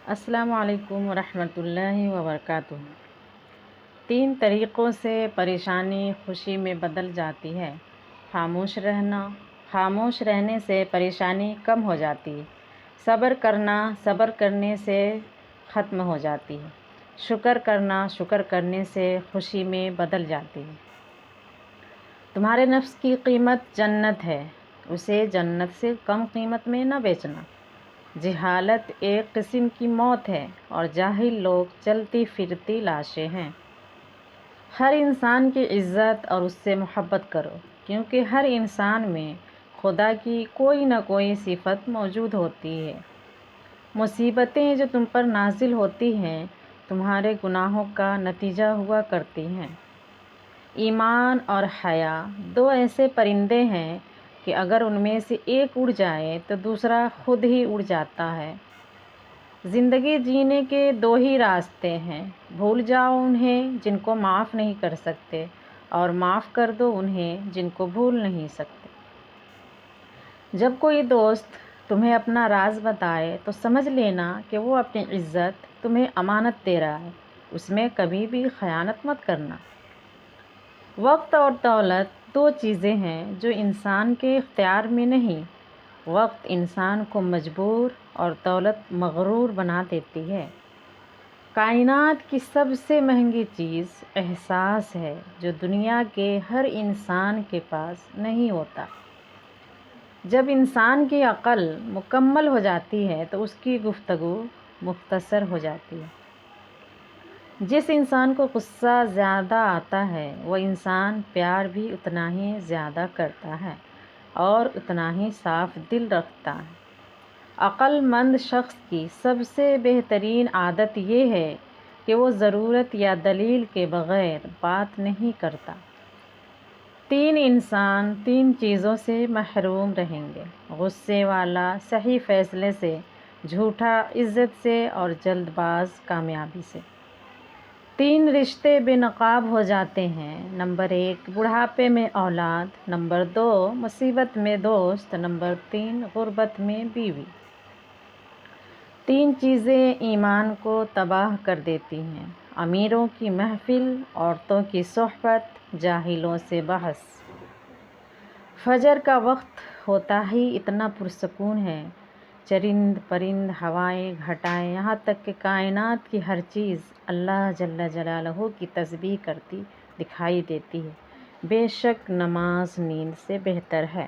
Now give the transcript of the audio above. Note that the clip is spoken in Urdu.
السلام علیکم ورحمۃ اللہ وبرکاتہ۔ 3 طریقوں سے پریشانی خوشی میں بدل جاتی ہے۔ خاموش رہنا، خاموش رہنے سے پریشانی کم ہو جاتی ہے۔ صبر کرنا، صبر کرنے سے ختم ہو جاتی ہے۔ شکر کرنا، شکر کرنے سے خوشی میں بدل جاتی ہے۔ تمہارے نفس کی قیمت جنت ہے، اسے جنت سے کم قیمت میں نہ بیچنا۔ جہالت ایک قسم کی موت ہے اور جاہل لوگ چلتی پھرتی لاشیں ہیں۔ ہر انسان کی عزت اور اس سے محبت کرو، کیونکہ ہر انسان میں خدا کی کوئی نہ کوئی صفت موجود ہوتی ہے۔ مصیبتیں جو تم پر نازل ہوتی ہیں، تمہارے گناہوں کا نتیجہ ہوا کرتی ہیں۔ ایمان اور حیا 2 ایسے پرندے ہیں کہ اگر ان میں سے ایک اڑ جائے تو دوسرا خود ہی اڑ جاتا ہے۔ زندگی جینے کے 2 ہی راستے ہیں، بھول جاؤ انہیں جن کو معاف نہیں کر سکتے، اور معاف کر دو انہیں جن کو بھول نہیں سکتے۔ جب کوئی دوست تمہیں اپنا راز بتائے تو سمجھ لینا کہ وہ اپنی عزت تمہیں امانت دے رہا ہے، اس میں کبھی بھی خیانت مت کرنا۔ وقت اور دولت 2 چیزیں ہیں جو انسان کے اختیار میں نہیں۔ وقت انسان کو مجبور اور دولت مغرور بنا دیتی ہے۔ کائنات کی سب سے مہنگی چیز احساس ہے، جو دنیا کے ہر انسان کے پاس نہیں ہوتا۔ جب انسان کی عقل مکمل ہو جاتی ہے تو اس کی گفتگو مختصر ہو جاتی ہے۔ جس انسان کو غصہ زیادہ آتا ہے، وہ انسان پیار بھی اتنا ہی زیادہ کرتا ہے اور اتنا ہی صاف دل رکھتا ہے۔ عقل مند شخص کی سب سے بہترین عادت یہ ہے کہ وہ ضرورت یا دلیل کے بغیر بات نہیں کرتا۔ 3 انسان 3 چیزوں سے محروم رہیں گے: غصے والا، صحیح فیصلے سے، جھوٹا عزت سے اور جلد باز کامیابی سے۔ 3 رشتے بے نقاب ہو جاتے ہیں: نمبر 1 بڑھاپے میں اولاد، نمبر 2 مصیبت میں دوست، نمبر 3 غربت میں بیوی۔ 3 چیزیں ایمان کو تباہ کر دیتی ہیں: امیروں کی محفل، عورتوں کی صحبت، جاہلوں سے بحث۔ فجر کا وقت ہوتا ہی اتنا پرسکون ہے، چرند پرند، ہوائیں، گھٹائیں، یہاں تک کہ کائنات کی ہر چیز اللہ جل جلالہ کی تسبیح کرتی دکھائی دیتی ہے۔ بے شک نماز نیند سے بہتر ہے۔